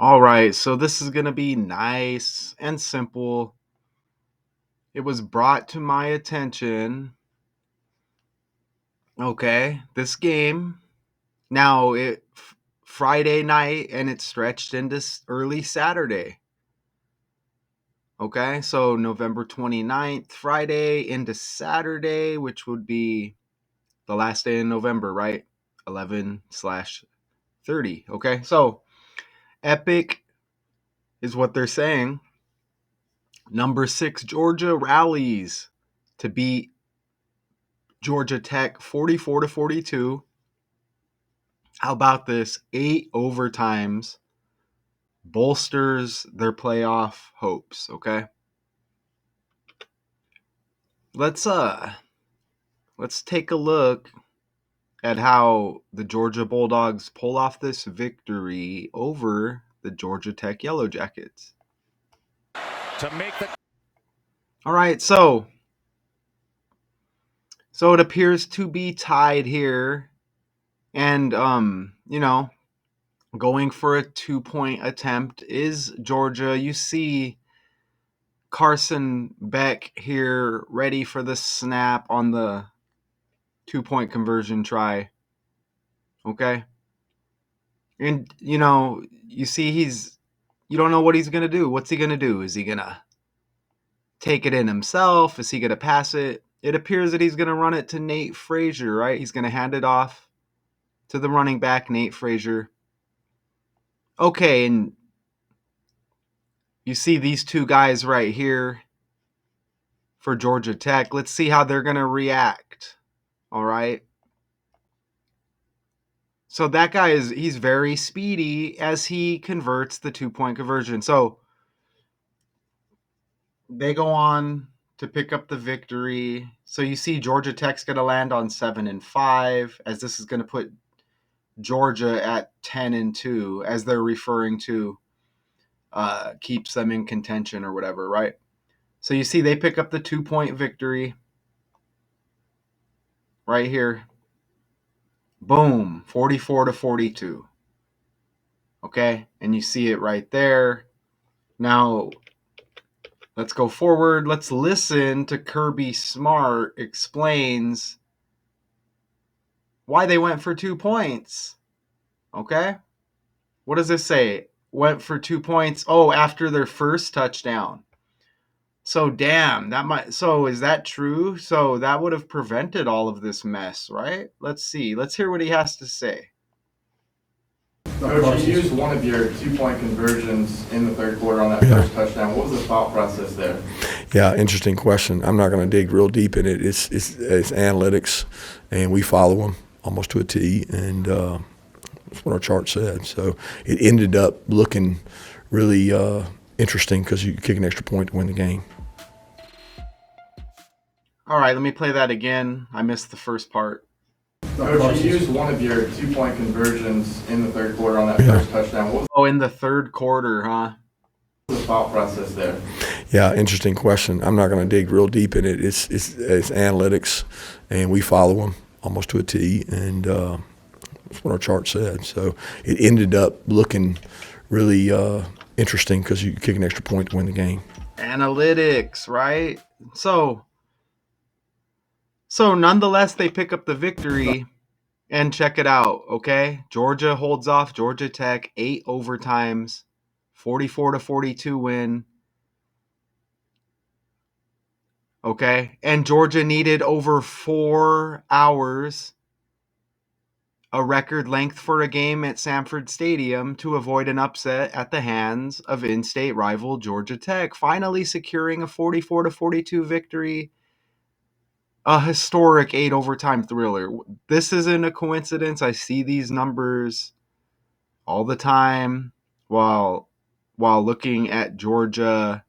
All right, so this is going to be nice and simple. It was brought to my attention. Okay, this game. Now Friday night and it stretched into early Saturday. Okay, so November 29th, Friday into Saturday, which would be the last day in November, right? 11/30. Okay, so epic is what they're saying. Number 6, Georgia rallies to beat Georgia Tech 44-42. How about this? 8 overtimes bolsters their playoff hopes, okay? Let's take a look at how the Georgia Bulldogs pull off this victory over the Georgia Tech Yellow Jackets. All right, so it appears to be tied here, and going for a 2-point attempt is Georgia. You see Carson Beck here ready for the snap on the 2-point conversion try. Okay? And you see you don't know what he's going to do. What's he going to do? Is he going to take it in himself? Is he going to pass it? It appears that he's going to run it to Nate Frazier, right? He's going to hand it off to the running back, Nate Frazier. Okay, and you see these two guys right here for Georgia Tech. Let's see how they're going to react. All right. So that guy he's very speedy as he converts the 2-point conversion. So they go on to pick up the victory. So you see Georgia Tech's going to land on 7-5, as this is going to put Georgia at 10-2, as they're referring to keeps them in contention or whatever, right? So you see they pick up the 2-point victory right here. Boom, 44-42. Okay, and you see it right there. Now, let's go forward. Let's listen to Kirby Smart explains why they went for 2 points. Okay? What does this say? Went for 2 points. Oh, after their first touchdown. So damn, so is that true? So that would have prevented all of this mess, right? Let's see. Let's hear what he has to say. Coach, you used one of your 2-point conversions in the third quarter on that first touchdown. What was the thought process there? Yeah, interesting question. I'm not going to dig real deep in it. It's analytics, and we follow them almost to a T, and that's what our chart said. So it ended up looking really interesting because you kick an extra point to win the game. All right, let me play that again. I missed the first part. Coach, you used one of your 2-point conversions in the third quarter on that first touchdown. What was in the third quarter, huh? the thought process there? Yeah, interesting question. I'm not going to dig real deep in it. It's analytics, and we follow them almost to a T, and that's what our chart said. So it ended up looking really interesting because you kick an extra point to win the game. Analytics, right? So nonetheless, they pick up the victory, and check it out, okay? Georgia holds off Georgia Tech 8 overtimes, 44-42 win. Okay, and Georgia needed over 4 hours, a record length for a game at Sanford Stadium, to avoid an upset at the hands of in-state rival Georgia Tech, finally securing a 44-42 victory. A historic 8 overtime thriller. This isn't a coincidence. I see these numbers all the time while looking at Georgia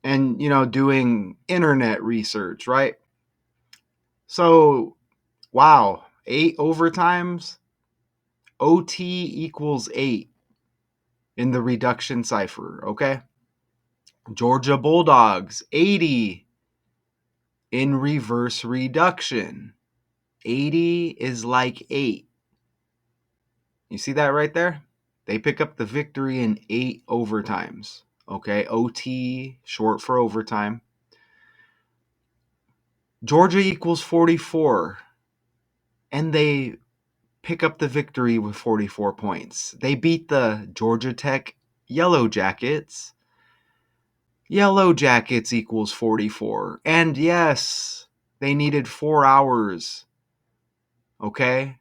and doing internet research, right? So, wow, 8 overtimes, OT equals 8 in the reduction cipher, okay? Georgia Bulldogs 80 in reverse reduction. 80 is like 8. You see that right there? They pick up the victory in 8 overtimes. Okay, OT, short for overtime. Georgia equals 44, and they pick up the victory with 44 points. They beat the Georgia Tech Yellow Jackets. Yellow Jackets equals 44. And yes, they needed 4 hours. Okay?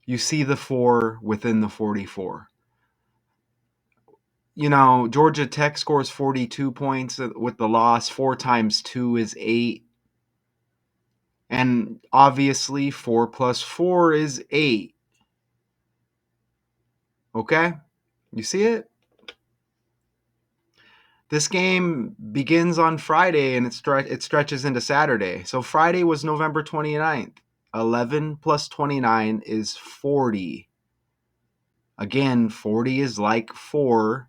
You see the 4 within the 44. You know, Georgia Tech scores 42 points with the loss. 4 times 2 is 8. And obviously, 4 plus 4 is 8. Okay? You see it? This game begins on Friday and it stretches into Saturday. So Friday was November 29th. 11 plus 29 is 40. Again, 40 is like 4,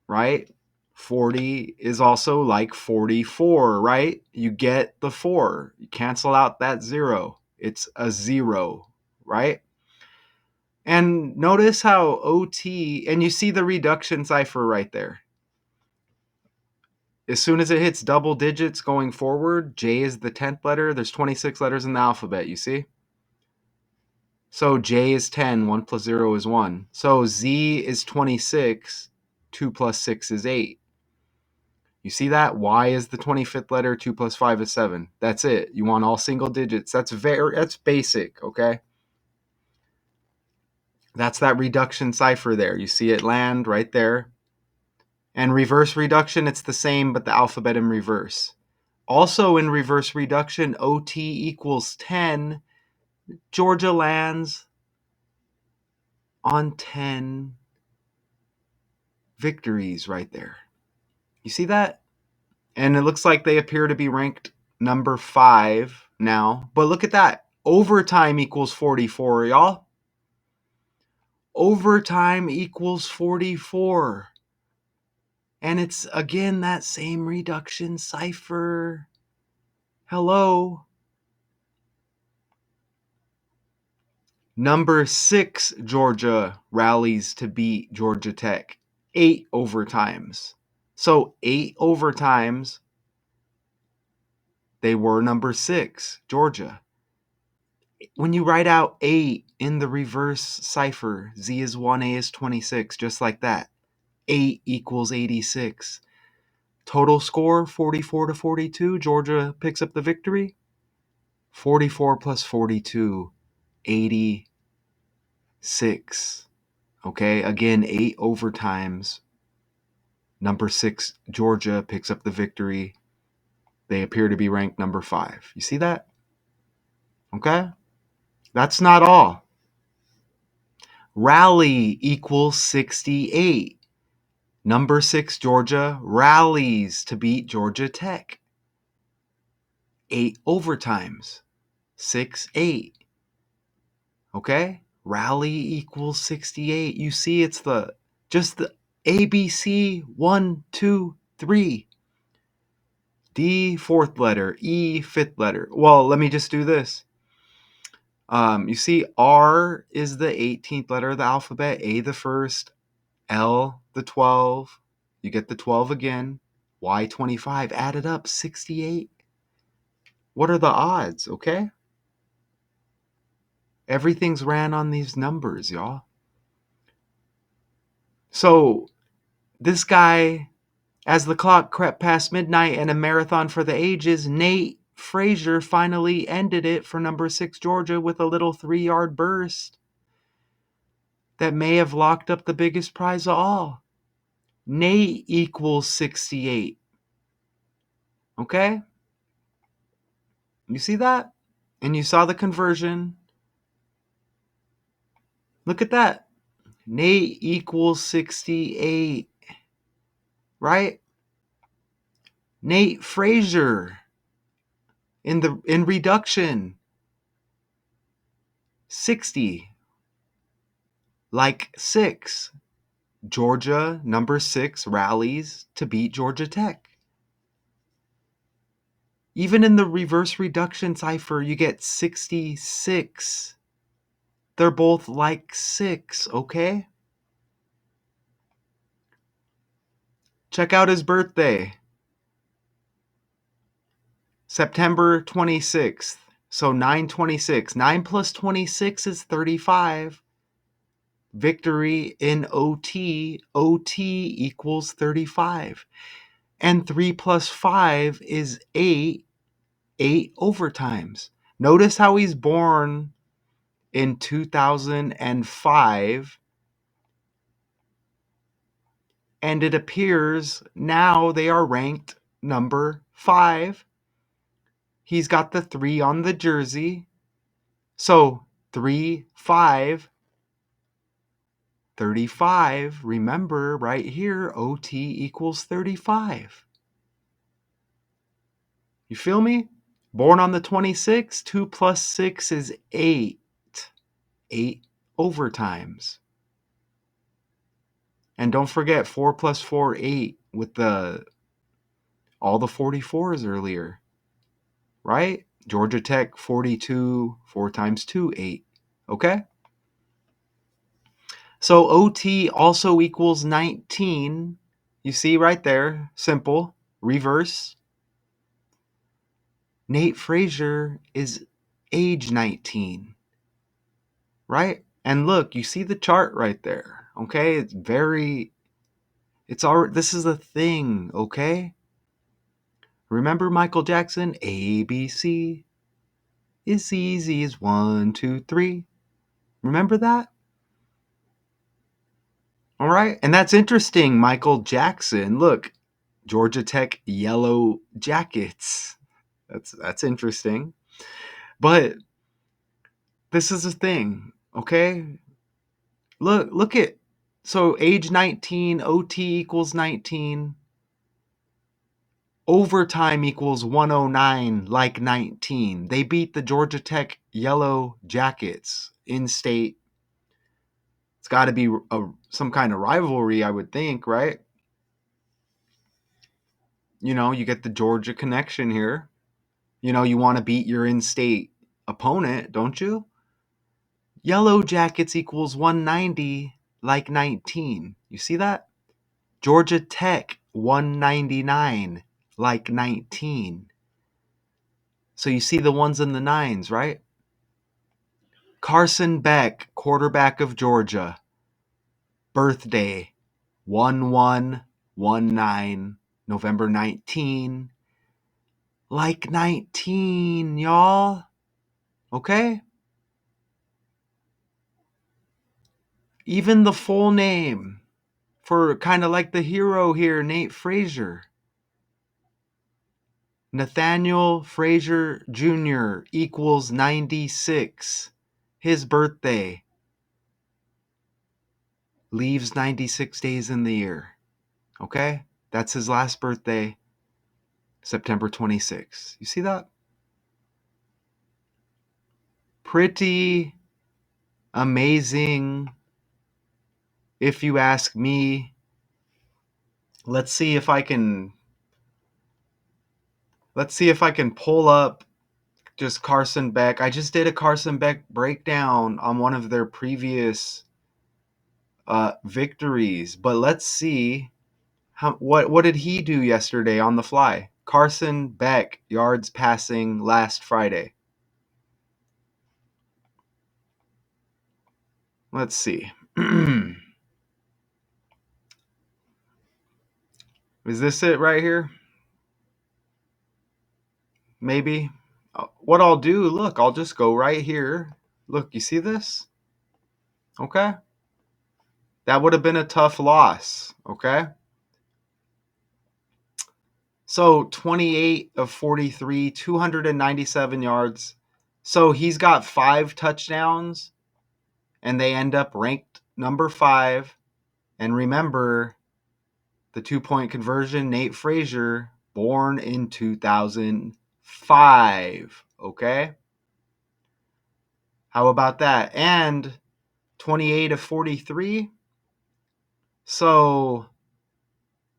right? 40 is also like 44, right? You get the 4. You cancel out that 0. It's a 0, right? And notice how OT, and you see the reduction cipher right there. As soon as it hits double digits going forward, J is the 10th letter. There's 26 letters in the alphabet, you see? So J is 10, 1 plus 0 is 1. So Z is 26, 2 plus 6 is 8. You see that? Y is the 25th letter, 2 plus 5 is 7. That's it. You want all single digits. That's basic, okay? That's that reduction cipher there. You see it land right there. And reverse reduction, it's the same, but the alphabet in reverse. Also in reverse reduction, OT equals 10. Georgia lands on 10 victories right there. You see that? And it looks like they appear to be ranked number 5 now. But look at that. Overtime equals 44, y'all. Overtime equals 44. And it's, again, that same reduction cipher. Hello. Number 6, Georgia rallies to beat Georgia Tech. 8 overtimes. So 8 overtimes, they were number 6, Georgia. When you write out 8 in the reverse cipher, Z is 1, A is 26, just like that. 8 equals 86. Total score, 44 to 42. Georgia picks up the victory. 44 plus 42, 86. Okay, again, 8 overtimes. Number 6, Georgia picks up the victory. They appear to be ranked number 5. You see that? Okay? That's not all. Rally equals 68. Number 6, Georgia rallies to beat Georgia Tech. 8 overtimes. 6, 8. Okay? Rally equals 68. You see, it's just the ABC 1, 2, 3. D, 4th letter. E, 5th letter. Well, let me just do this. You see, R is the 18th letter of the alphabet. A, the 1st. L, the 12. You get the 12 again. Y, 25. Added up, 68. What are the odds, okay? Everything's ran on these numbers, y'all. So, this guy, as the clock crept past midnight and a marathon for the ages, Nate Frazier finally ended it for number 6 Georgia with a little 3-yard burst that may have locked up the biggest prize of all. Nate equals 68. Okay? You see that? And you saw the conversion. Look at that. Nate equals 68. Right? Nate Frazier in reduction. 60. Like 6. Georgia, number 6, rallies to beat Georgia Tech. Even in the reverse reduction cipher, you get 66. They're both like 6, okay? Check out his birthday. September 26th. So 9/26. 9 plus 26 is 35. Victory in OT. OT equals 35. And 3 plus 5 is 8. 8 overtimes. Notice how he's born in 2005. And it appears now they are ranked number 5. He's got the 3 on the jersey. So 3, 5, 35. Remember right here, OT equals 35. You feel me? Born on the 26th, 2 plus 6 is 8. 8 overtimes. And don't forget 4 plus 4, 8 with all the 44s earlier. Right? Georgia Tech 42, 4 times 2, 8. Okay? So OT also equals 19. You see right there, simple, reverse. Nate Frazier is age 19, right? And look, you see the chart right there, okay? This is a thing, okay? Remember Michael Jackson? ABC is easy as 1, 2, 3. Remember that? All right. And that's interesting, Michael Jackson. Look, Georgia Tech yellow jackets. That's interesting. But this is a thing, okay? Look at so age 19, OT equals 19, overtime equals 109 like 19. They beat the Georgia Tech yellow jackets in state. It's got to be some kind of rivalry, I would think, right? You get the Georgia connection here. You want to beat your in-state opponent, don't you? Yellow Jackets equals 190 like 19. You see that? Georgia Tech 199 like 19. So you see the ones and the nines, right? Carson Beck, quarterback of Georgia. Birthday 1119, November 19. Like 19, y'all. Okay? Even the full name for kind of like the hero here, Nate Frazier. Nathaniel Frazier Jr. equals 96. His birthday leaves 96 days in the year. Okay? That's his last birthday, September 26th. You see that? Pretty amazing, if you ask me. Let's see if I can pull up just Carson Beck. I just did a Carson Beck breakdown on one of their previous victories, but let's see what did he do yesterday on the fly. Carson Beck yards passing last Friday. Let's see. Is this it right here? Maybe. What I'll do, look, I'll just go right here. Look, you see this? Okay. That would have been a tough loss. Okay. So 28 of 43, 297 yards. So he's got 5 touchdowns, and they end up ranked number 5. And remember, the 2-point conversion, Nate Frazier, born in 2005. Okay? How about that? And 28 of 43. So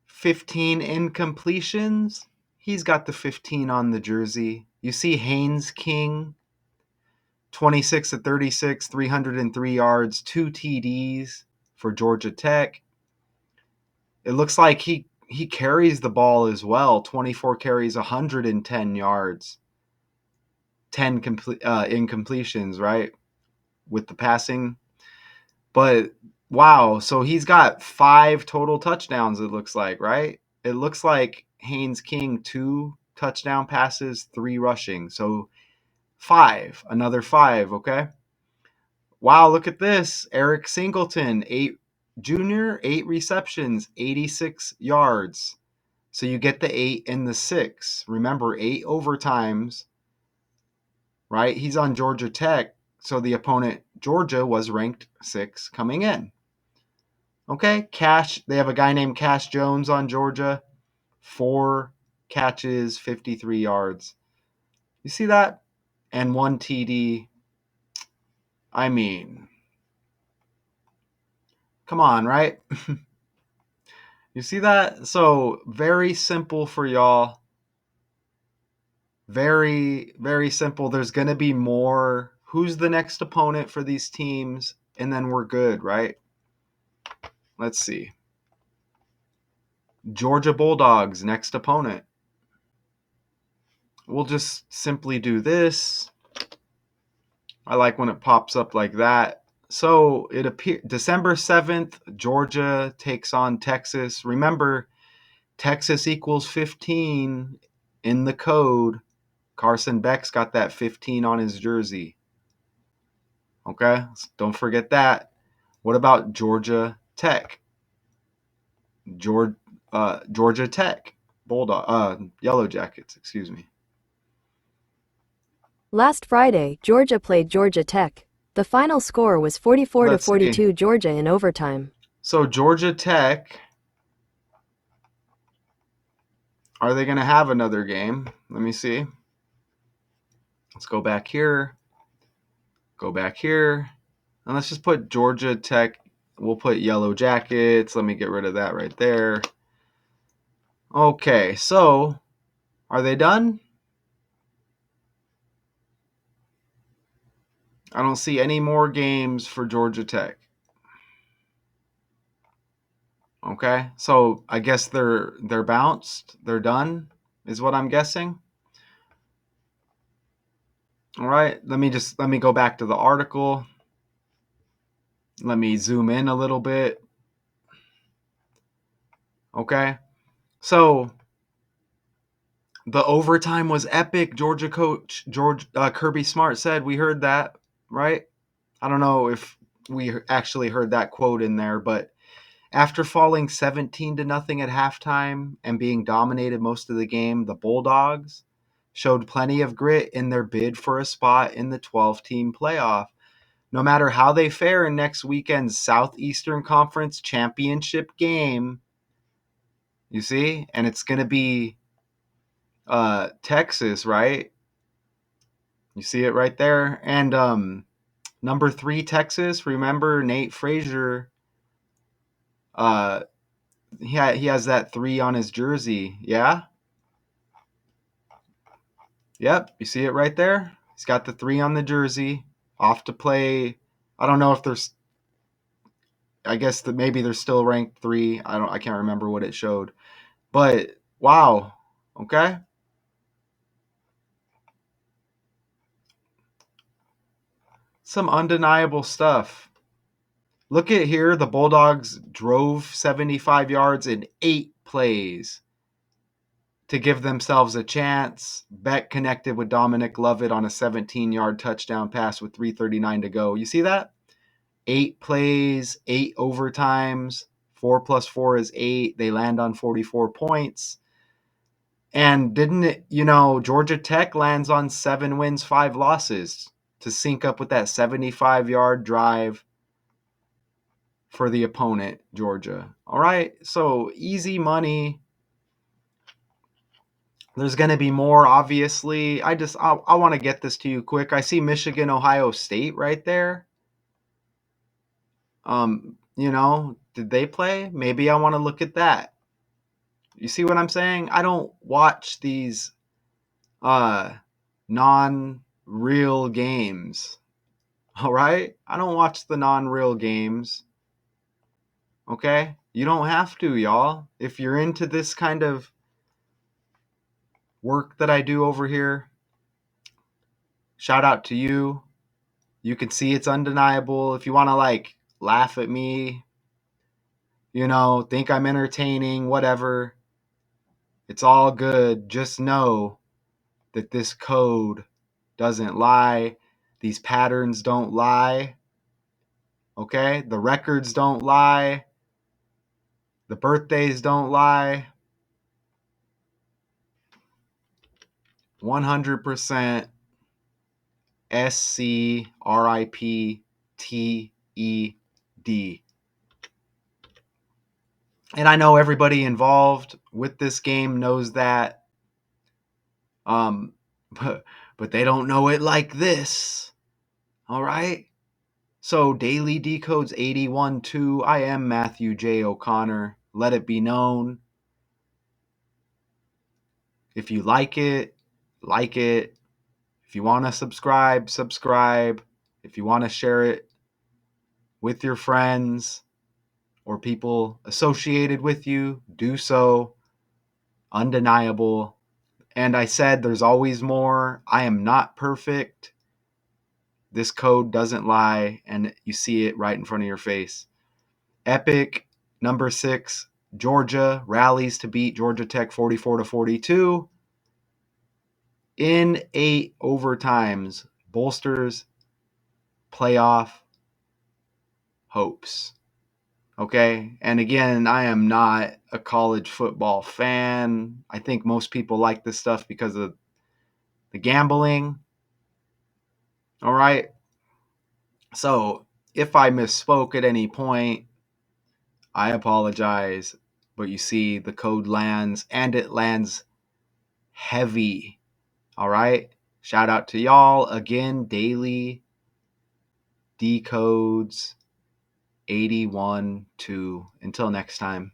15 incompletions. He's got the 15 on the jersey. You see Haynes King 26 to 36, 303 yards, 2 TDs for Georgia Tech. It looks like he carries the ball as well. 24 carries, 110 yards, 10 incompletions, right, with the passing. But wow, so he's got 5 total touchdowns, it looks like, right? It looks like Haynes King 2 touchdown passes, 3 rushing. So 5, another 5, okay? Wow, look at this. Eric Singleton, 8 receptions, 86 yards. So you get the 8 and the 6. Remember, 8 overtimes, right? He's on Georgia Tech, so the opponent, Georgia, was ranked 6 coming in. Okay, they have a guy named Cash Jones on Georgia, 4 catches, 53 yards. You see that? And 1 TD. I mean, come on, right? You see that? So very simple for y'all. Very, very simple. There's going to be more. Who's the next opponent for these teams? And then we're good, right? Let's see. Georgia Bulldogs, next opponent. We'll just simply do this. I like when it pops up like that. So it appears December 7th, Georgia takes on Texas. Remember, Texas equals 15 in the code. Carson Beck's got that 15 on his jersey. Okay? Don't forget that. What about Georgia Tech? Georgia Tech Yellow Jackets, excuse me. Last Friday, Georgia played Georgia Tech. The final score was 44-42 Georgia in overtime. So Georgia Tech, are they going to have another game? Let me see. Let's go back here. And let's just put Georgia Tech. We'll put Yellow Jackets. Let me get rid of that right there. Okay, so are they done? I don't see any more games for Georgia Tech. Okay, so I guess they're bounced. They're done, is what I'm guessing. All right, let me go back to the article. Let me zoom in a little bit. Okay, so the overtime was epic. Georgia coach Kirby Smart said, we heard that, right? I don't know if we actually heard that quote in there, but after falling 17-0 at halftime and being dominated most of the game, the Bulldogs showed plenty of grit in their bid for a spot in the 12-team playoff. No matter how they fare in next weekend's Southeastern Conference Championship game, you see, and it's going to be Texas, right? You see it right there. And number 3, Texas, remember Nate Frazier, he has that 3 on his jersey, yeah? Yep, you see it right there? He's got the 3 on the jersey, off to play. I don't know if there's, I guess that maybe they're still ranked 3. I can't remember what it showed. But wow, okay? Some undeniable stuff. Look at here, the Bulldogs drove 75 yards in 8 plays to give themselves a chance. Beck connected with Dominic Lovett on a 17-yard touchdown pass with 3:39 to go. You see that? 8 plays, 8 overtimes, 4 plus 4 is 8. They land on 44 points. And didn't it, Georgia Tech lands on 7 wins, 5 losses to sync up with that 75-yard drive for the opponent, Georgia. All right, so easy money. There's going to be more, obviously. I want to get this to you quick. I see Michigan, Ohio State right there. Did they play? Maybe I want to look at that. You see what I'm saying? I don't watch these non-real games. All right? I don't watch the non-real games. Okay? You don't have to, y'all. If you're into this kind of work that I do over here, shout out to you. You can see it's undeniable. If you want to like laugh at me, think I'm entertaining, whatever, it's all good. Just know that this code doesn't lie. These patterns don't lie. Okay? The records don't lie. The birthdays don't lie. 100% SCRIPTED. And I know everybody involved with this game knows that. Um, but they don't know it like this. All right? So Daily Decodes 81-2. I am Matthew J. O'Connor. Let it be known. If you like it, like it. If you want to subscribe, subscribe. If you want to share it with your friends or people associated with you, do so. Undeniable. And I said there's always more. I am not perfect. This code doesn't lie, and you see it right in front of your face. Epic, number 6, Georgia rallies to beat Georgia Tech 44-42 in 8 overtimes. Bolsters playoff hopes. Okay? And again, I am not a college football fan. I think most people like this stuff because of the gambling. All right? So, if I misspoke at any point, I apologize. But you see, the code lands, and it lands heavy. All right? Shout out to y'all. Again, Daily Decodes 81-2. Until next time.